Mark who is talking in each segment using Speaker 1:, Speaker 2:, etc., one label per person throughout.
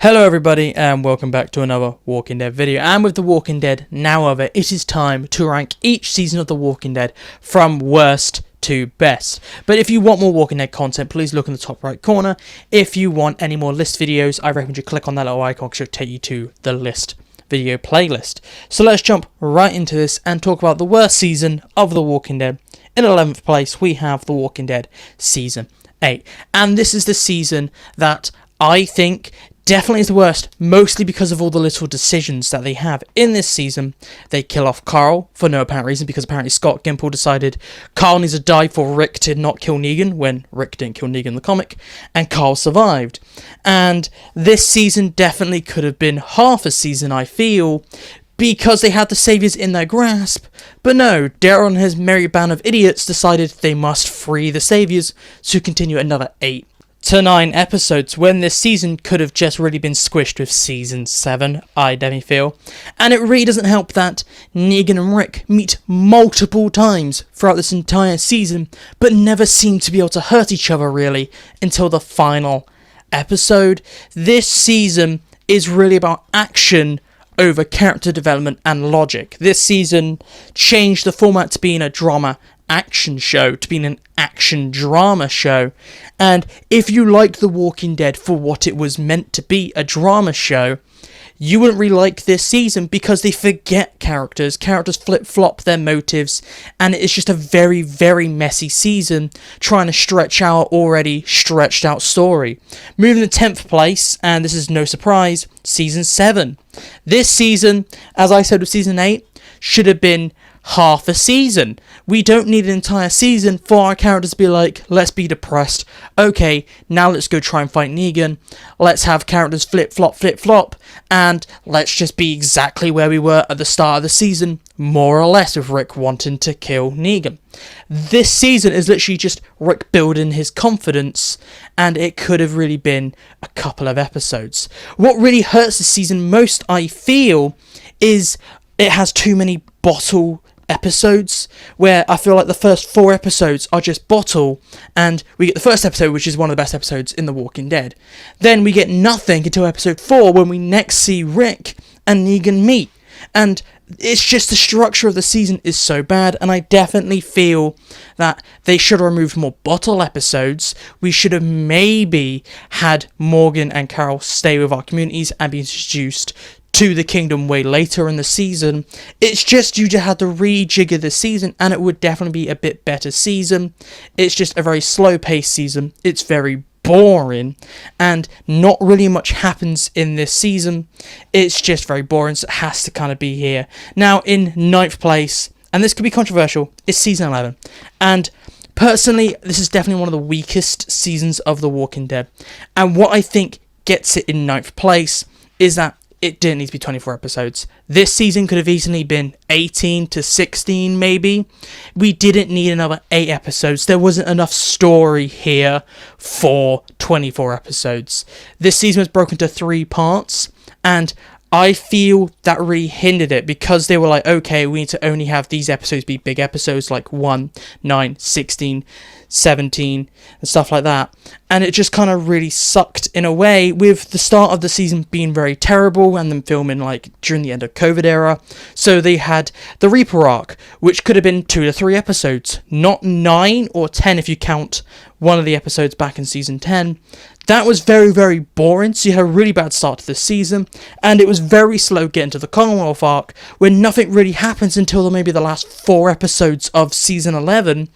Speaker 1: Hello everybody and welcome back to another Walking Dead video, and with The Walking Dead now over, it is time to rank each season of The Walking Dead from worst to best. But if you want more Walking Dead content, please look in the top right corner. If you want any more list videos, I recommend you click on that little icon because it'll take you to the list video playlist. So let's jump right into this and talk about the worst season of The Walking Dead. In 11th place we have The Walking Dead Season 8, and this is the season that I think definitely is the worst, mostly because of all the little decisions that they have in this season. They kill off Carl for no apparent reason, because apparently Scott Gimple decided Carl needs to die for Rick to not kill Negan, when Rick didn't kill Negan in the comic, and Carl survived. And this season definitely could have been half a season, I feel, because they had the Saviors in their grasp. But no, Daryl and his merry band of idiots decided they must free the Saviors to continue another 8 to 9 episodes, when this season could have just really been squished with season 7, I definitely feel. And it really doesn't help that Negan and Rick meet multiple times throughout this entire season, but never seem to be able to hurt each other really until the final episode. This season is really about action over character development and logic. This season changed the format to being a drama action show to being an action drama show. And if you liked The Walking Dead for what it was meant to be, a drama show, you wouldn't really like this season, because they forget characters flip-flop their motives, and it's just a very, very messy season trying to stretch out already stretched out story. Moving to 10th place, and this is no surprise, season 7. This season, as I said with season 8, should have been half a season. We don't need an entire season for our characters to be like, let's be depressed. Okay, now let's go try and fight Negan. Let's have characters flip-flop, and let's just be exactly where we were at the start of the season, more or less, with Rick wanting to kill Negan. This season is literally just Rick building his confidence, and it could have really been a couple of episodes. What really hurts this season most, I feel, is it has too many bottle episodes, where I feel like the first 4 episodes are just bottle, and we get the first episode, which is one of the best episodes in The Walking Dead. Then we get nothing until episode 4, when we next see Rick and Negan meet. And it's just the structure of the season is so bad, and I definitely feel that they should have removed more bottle episodes. We should have maybe had Morgan and Carol stay with our communities and be introduced to the Kingdom way later in the season. It's just you just had to rejigger the season, and it would definitely be a bit better season. It's just a very slow-paced season. It's very boring, and not really much happens in this season. It's just very boring, so it has to kind of be here. Now, in 9th place, and this could be controversial, is season 11. And personally, this is definitely one of the weakest seasons of The Walking Dead. And what I think gets it in 9th place is that it didn't need to be 24 episodes. This season could have easily been 18 to 16 maybe. We didn't need another 8 episodes. There wasn't enough story here for 24 episodes. This season was broken into 3 parts, and I feel that really hindered it, because they were like, okay, we need to only have these episodes be big episodes, like 1, 9, 16, 17, and stuff like that. And it just kind of really sucked in a way, with the start of the season being very terrible, and them filming like during the end of COVID era. So they had the Reaper arc, which could have been 2 to 3 episodes, not 9 or 10 if you count one of the episodes back in season 10. That was very, very boring, so you had a really bad start to the season, and it was very slow getting to the Commonwealth arc, where nothing really happens until maybe the last 4 episodes of season 11.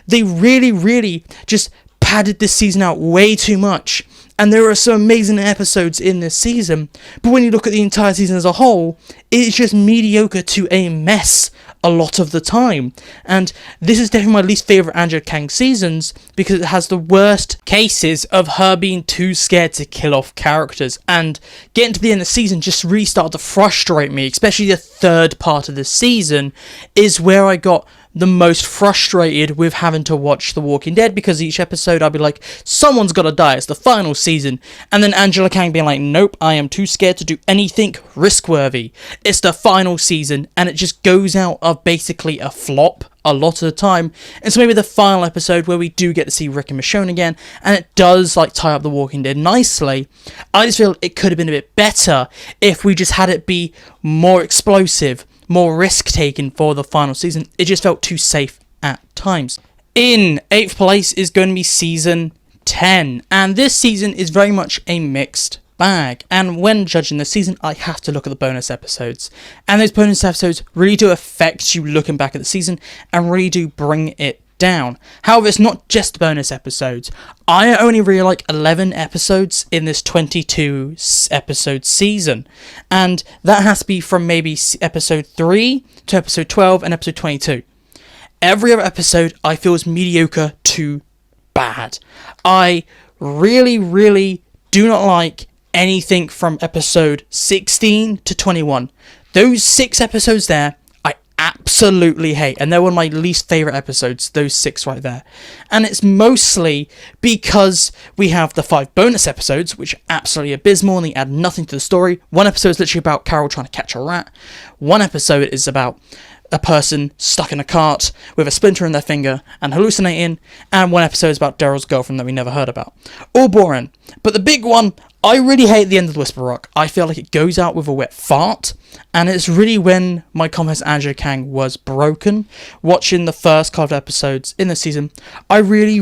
Speaker 1: They really just padded this season out way too much, and there are some amazing episodes in this season, but when you look at the entire season as a whole, it's just mediocre to a mess a lot of the time. And this is definitely my least favourite Angela Kang seasons, because it has the worst cases of her being too scared to kill off characters, and getting to the end of the season just really started to frustrate me. Especially the 3rd part of the season is where I got the most frustrated with having to watch The Walking Dead, because each episode I'd be like, someone's gotta die, it's the final season, and then Angela Kang being like, nope, I am too scared to do anything risk-worthy. it's the final season, and it just goes out of basically a flop a lot of the time. And so maybe the final episode where we do get to see Rick and Michonne again, and it does like tie up The Walking Dead nicely. I just feel it could have been a bit better if we just had it be more explosive, more risk taken for the final season. It just felt too safe at times. In 8th place is going to be season 10, and this season is very much a mixed bag, and when judging the season I have to look at the bonus episodes, and those bonus episodes really do affect you looking back at the season and really do bring it down. However, it's not just bonus episodes. I only really like 11 episodes in this 22 episode season, and that has to be from maybe episode 3 to episode 12 and episode 22. Every other episode I feel is mediocre to bad. I really do not like anything from episode 16 to 21. Those 6 episodes there, I absolutely hate. And they're one of my least favourite episodes, those 6 right there. And it's mostly because we have the 5 bonus episodes, which are absolutely abysmal and they add nothing to the story. One episode is literally about Carol trying to catch a rat. One episode is about a person stuck in a cart with a splinter in their finger and hallucinating, and one episode is about Daryl's girlfriend that we never heard about. All boring. But the big one, I really hate the end of the Whisper Rock. I feel like it goes out with a wet fart, and it's really when my confidence in Angela Kang was broken. Watching the first couple of episodes in the season, I really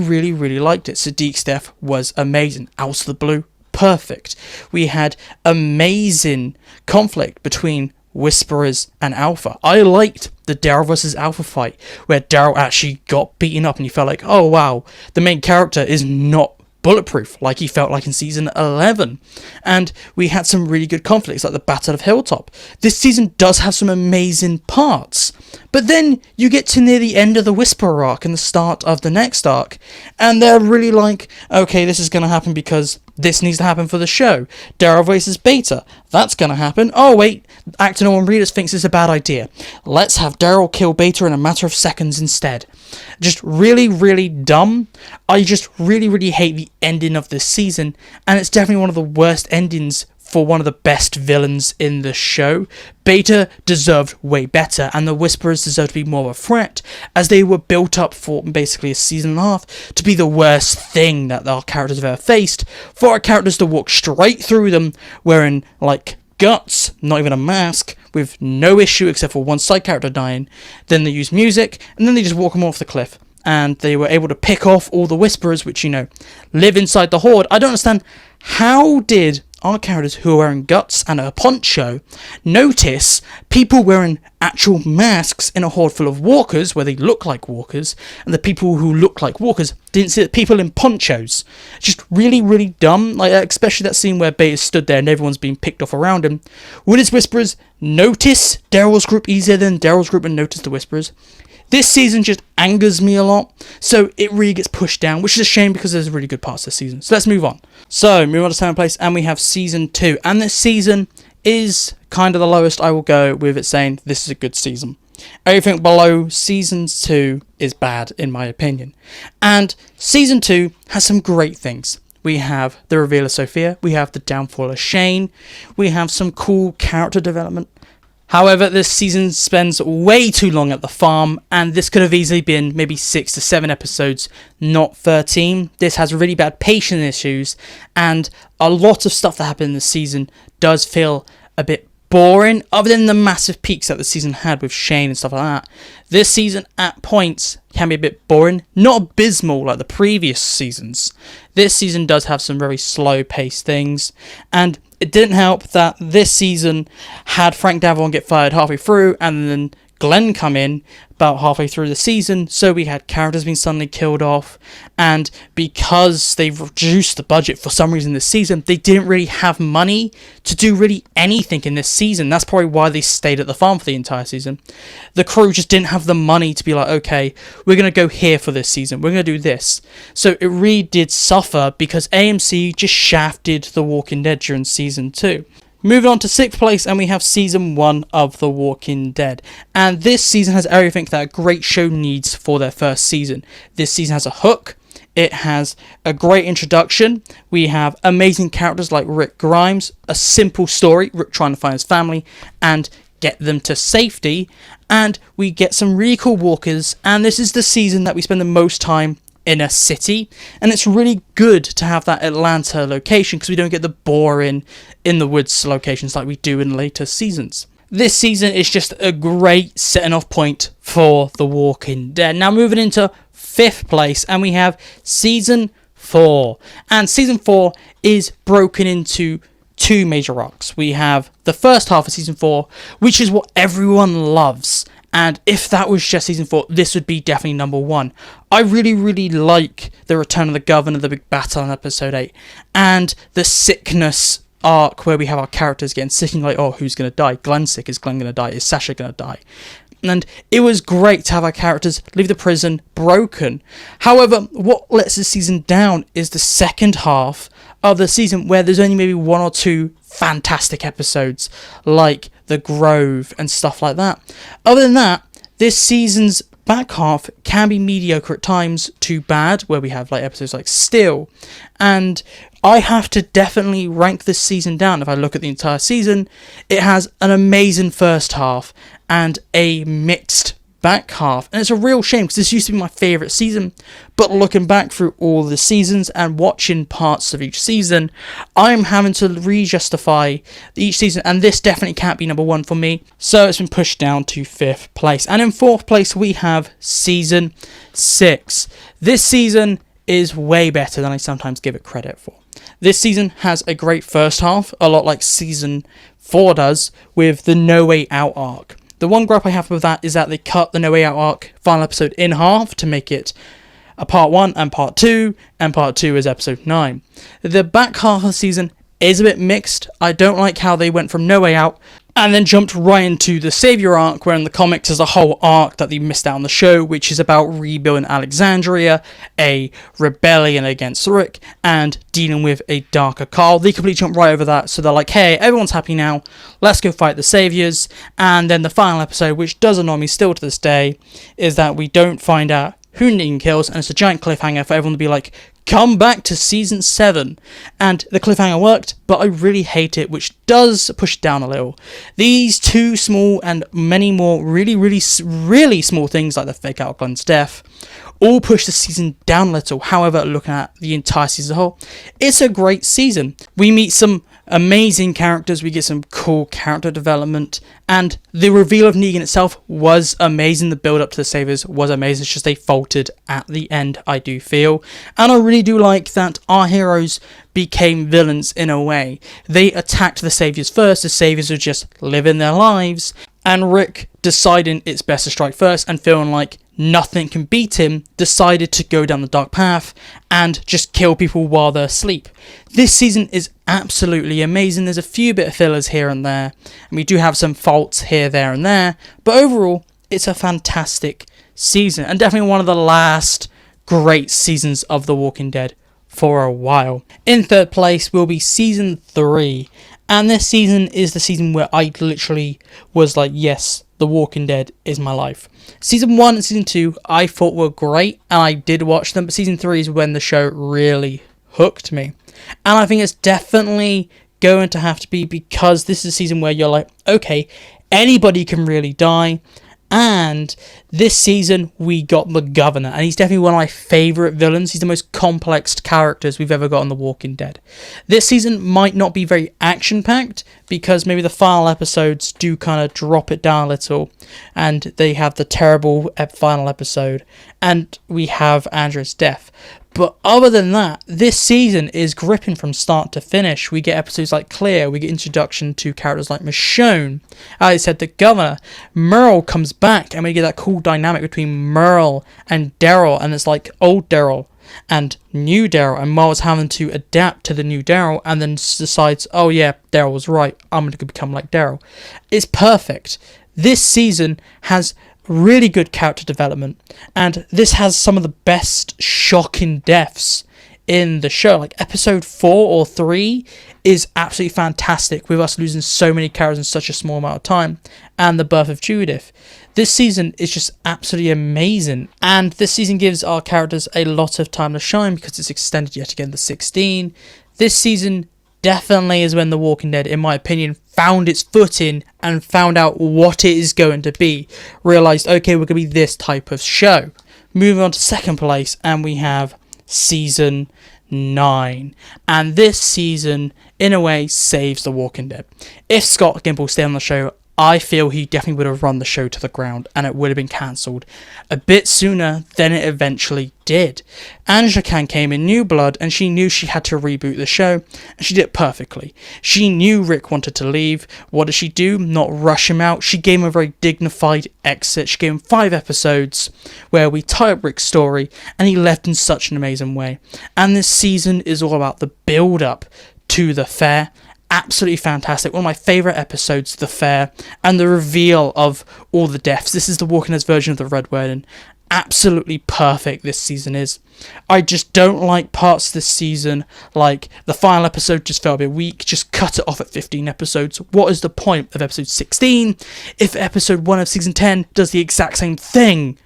Speaker 1: liked it. Sadiq's death was amazing. Out of the blue, perfect. We had amazing conflict between Whisperers and Alpha. I liked the Daryl versus Alpha fight, where Daryl actually got beaten up and you felt like, oh wow, the main character is not bulletproof like he felt like in season 11. And we had some really good conflicts like the Battle of Hilltop. This season does have some amazing parts, but then you get to near the end of the Whisperer arc and the start of the next arc, and they're really like, okay, this is going to happen because this needs to happen for the show. Daryl versus Beta, that's going to happen. Oh wait, Actor No One Readers thinks it's a bad idea. Let's have Daryl kill Beta in a matter of seconds instead. Just really dumb. I just really hate the ending of this season, and it's definitely one of the worst endings for one of the best villains in the show. Beta deserved way better, and the Whisperers deserved to be more of a threat, as they were built up for basically a season and a half to be the worst thing that our characters have ever faced, for our characters to walk straight through them wearing like guts, not even a mask, with no issue except for one side character dying. Then they use music, and then they just walk them off the cliff. And they were able to pick off all the Whisperers, which, you know, live inside the Horde. I don't understand, how did our characters who are wearing guts and a poncho notice people wearing actual masks in a horde full of walkers where they look like walkers, and the people who look like walkers didn't see the people in ponchos? Just really dumb. Like, especially that scene where Beta stood there and everyone's being picked off around him. Would his Whisperers notice Daryl's group easier than Daryl's group would notice the Whisperers? This season just angers me a lot, so it really gets pushed down, which is a shame because there's really good parts this season. So let's move on. So, move on to 7th place, and we have season 2. And this season is kind of the lowest. I will go with it saying this is a good season. Everything below season 2 is bad, in my opinion. And season 2 has some great things. We have the reveal of Sophia, we have the downfall of Shane, we have some cool character development. However, this season spends way too long at the farm, and this could have easily been maybe 6 to 7 episodes, not 13. This has really bad pacing issues, and a lot of stuff that happened in this season does feel a bit boring, other than the massive peaks that the season had with Shane and stuff like that. This season, at points, can be a bit boring, not abysmal like the previous seasons. This season does have some very slow-paced things, and it didn't help that this season had Frank Davon get fired halfway through, and then Glenn come in about halfway through the season, so we had characters being suddenly killed off, and because they've reduced the budget for some reason this season, they didn't really have money to do really anything in this season. That's probably why they stayed at the farm for the entire season. The crew just didn't have the money to be like, okay, we're going to go here for this season, we're going to do this. So it really did suffer because AMC just shafted The Walking Dead during season 2. Moving on to 6th place, and we have season 1 of The Walking Dead. And this season has everything that a great show needs for their first season. This season has a hook. It has a great introduction. We have amazing characters like Rick Grimes, a simple story, Rick trying to find his family, and get them to safety, and we get some really cool walkers. And this is the season that we spend the most time in a city, and it's really good to have that Atlanta location because we don't get the boring in the woods locations like we do in later seasons. This season is just a great setting off point for The Walking Dead. Now moving into 5th place, and we have season 4, and season 4 is broken into 2 major arcs. We have the first half of season 4, which is what everyone loves. And if that was just season 4, this would be definitely number 1. I really like the return of the governor, the big battle in episode 8, and the sickness arc where we have our characters getting sick and like, oh, who's going to die? Glenn's sick. Is Glenn going to die? Is Sasha going to die? And it was great to have our characters leave the prison broken. However, what lets this season down is the second half of the season where there's only maybe 1 or 2 fantastic episodes like The Grove and stuff like that. Other than that, this season's back half can be mediocre at times to bad, where we have like episodes like Still, and I have to definitely rank this season down. If I look at the entire season, it has an amazing first half and a mixed back half, and it's a real shame because this used to be my favourite season, but looking back through all the seasons and watching parts of each season, I'm having to re-justify each season, and this definitely can't be number 1 for me, so it's been pushed down to 5th place. And in 4th place we have season 6. This season is way better than I sometimes give it credit for. This season has a great first half, a lot like season 4 does, with the No Way Out arc. The one gripe I have with that is that they cut the No Way Out arc final episode in half to make it a part 1 and part 2, and part 2 is episode 9. The back half of the season is a bit mixed. I don't like how they went from No Way Out and then jumped right into the Savior arc, where in the comics there's a whole arc that they missed out on the show, which is about rebuilding Alexandria, a rebellion against Rick, and dealing with a darker Carl. They completely jump right over that, so they're like, hey, everyone's happy now, let's go fight the Saviors. And then the final episode, which does annoy me still to this day, is that we don't find out who Negan kills, and it's a giant cliffhanger for everyone to be like, come back to season 7. And the cliffhanger worked, but I really hate it, which does push it down a little. These 2 small and many more really small things, like the fake out Glenn's death, all push the season down a little. However, looking at the entire season as a whole, it's a great season. We meet some amazing characters, we get some cool character development, and the reveal of Negan itself was amazing. The build up to the Saviors was amazing. It's just they faltered at the end, I do feel. And I really do like that our heroes became villains in a way. They attacked the Saviors first. The Saviors were just living their lives, and Rick, deciding it's best to strike first and feeling like nothing can beat him, decided to go down the dark path and just kill people while they're asleep. This season is absolutely amazing. There's a few bit of fillers here and there, and we do have some faults here, there and there, but overall it's a fantastic season, and definitely one of the last great seasons of The Walking Dead for a while. In 3rd place will be season 3, and this season is the season where I literally was like, yes, The Walking Dead is my life. Season 1 and season 2 I thought were great, and I did watch them, but season 3 is when the show really hooked me. And I think it's definitely going to have to be, because this is a season where you're like, okay, anybody can really die. And this season we got the Governor, and he's definitely one of my favourite villains. He's the most complex characters we've ever got on The Walking Dead. This season might not be very action-packed, because maybe the final episodes do kind of drop it down a little, and they have the terrible final episode, and we have Andrew's death. But other than that, this season is gripping from start to finish. We get episodes like Clear, we get introduction to characters like Michonne. As I said, the Governor, Merle comes back, and we get that cool dynamic between Merle and Daryl, and it's like old Daryl and new Daryl, and Merle's having to adapt to the new Daryl, and then decides, oh yeah, Daryl was right, I'm going to become like Daryl. It's perfect. This season has really good character development, and this has some of the best shocking deaths in the show. Like episode 4 or 3 is absolutely fantastic, with us losing so many characters in such a small amount of time, and the birth of Judith. This season is just absolutely amazing, and this season gives our characters a lot of time to shine because it's extended yet again to 16. This season definitely is when The Walking Dead, in my opinion, found its footing and found out what it is going to be. Realised, okay, we're going to be this type of show. Moving on to second place, and we have Season 9. And this season, in a way, saves The Walking Dead. If Scott Gimple stayed on the show, I feel he definitely would have run the show to the ground and it would have been cancelled a bit sooner than it eventually did. Angela Kang came in new blood and she knew she had to reboot the show, and she did it perfectly. She knew Rick wanted to leave. What did she do? Not rush him out. She gave him a very dignified exit. She gave him 5 episodes where we tie up Rick's story and he left in such an amazing way. And this season is all about the build up to the fair. Absolutely fantastic. One of my favourite episodes, The Fair, and the reveal of all the deaths. This is the Walking Dead's version of the Red Wedding. Absolutely perfect this season is. I just don't like parts of this season, like the final episode just felt a bit weak. Just cut it off at 15 episodes. What is the point of episode 16 if episode 1 of season 10 does the exact same thing?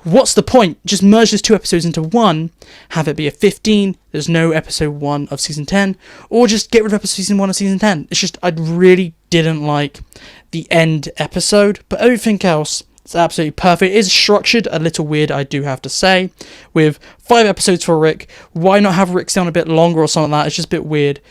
Speaker 1: What's the point? Just merge those 2 episodes into one, have it be a 15, there's no episode 1 of season 10, or just get rid of episode season 1 of season 10. It's just, I really didn't like the end episode, but everything else, it's absolutely perfect. It is structured a little weird, I do have to say, with 5 episodes for Rick. Why not have Rick stay on a bit longer or something like that? It's just a bit weird.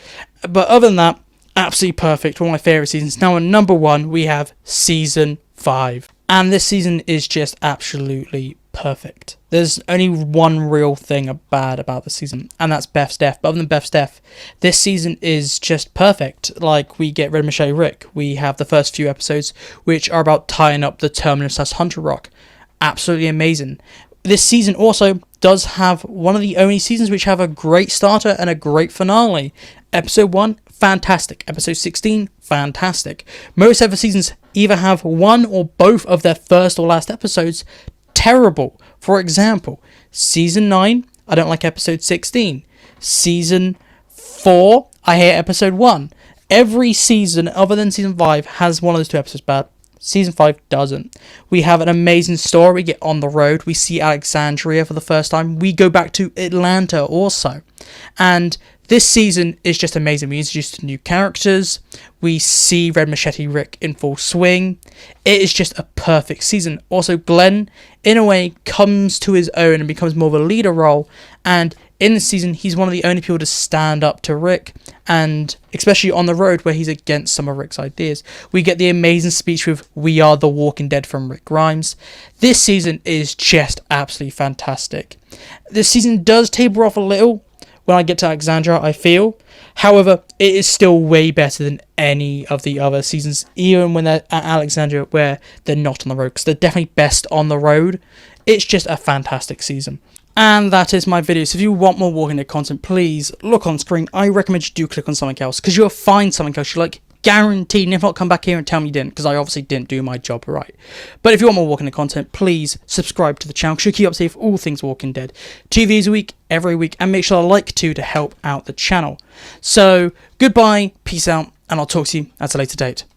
Speaker 1: But other than that, absolutely perfect. One of my favourite seasons. Now, at number 1, we have Season 5. And this season is just absolutely perfect. There's only one real thing bad about the season, and that's Beth's death. But other than Beth's death, this season is just perfect. Like, we get Red Machete Rick. We have the first few episodes, which are about tying up the Terminus/Hunter Rock. Absolutely amazing. This season also does have one of the only seasons which have a great starter and a great finale. Episode 1, fantastic. Episode 16, fantastic. Most other seasons either have one or both of their first or last episodes terrible. For example, Season 9, I don't like episode 16. Season 4, I hate episode 1. Every season other than season 5 has one of those 2 episodes bad. Season 5 doesn't. We have an amazing story. We get on the road. We see Alexandria for the first time. We go back to Atlanta also. And this season is just amazing. We introduce new characters. We see Red Machete Rick in full swing. It is just a perfect season. Also, Glenn, in a way, comes to his own and becomes more of a leader role. And in this season, he's one of the only people to stand up to Rick. And especially on the road where he's against some of Rick's ideas. We get the amazing speech with "We Are the Walking Dead" from Rick Grimes. This season is just absolutely fantastic. This season does taper off a little when I get to Alexandria, I feel. However, it is still way better than any of the other seasons, even when they're at Alexandria where they're not on the road, because they're definitely best on the road. It's just a fantastic season. And that is my video. So if you want more Walking Dead content, please look on screen. I recommend you do click on something else, because you'll find something else you like. Guaranteed. And if not, come back here and tell me you didn't, because I obviously didn't do my job right. But if you want more Walking Dead content, please subscribe to the channel, because you'll keep up to date with all things Walking Dead. 2 videos a week, every week, and make sure to like to help out the channel. So, goodbye, peace out, and I'll talk to you at a later date.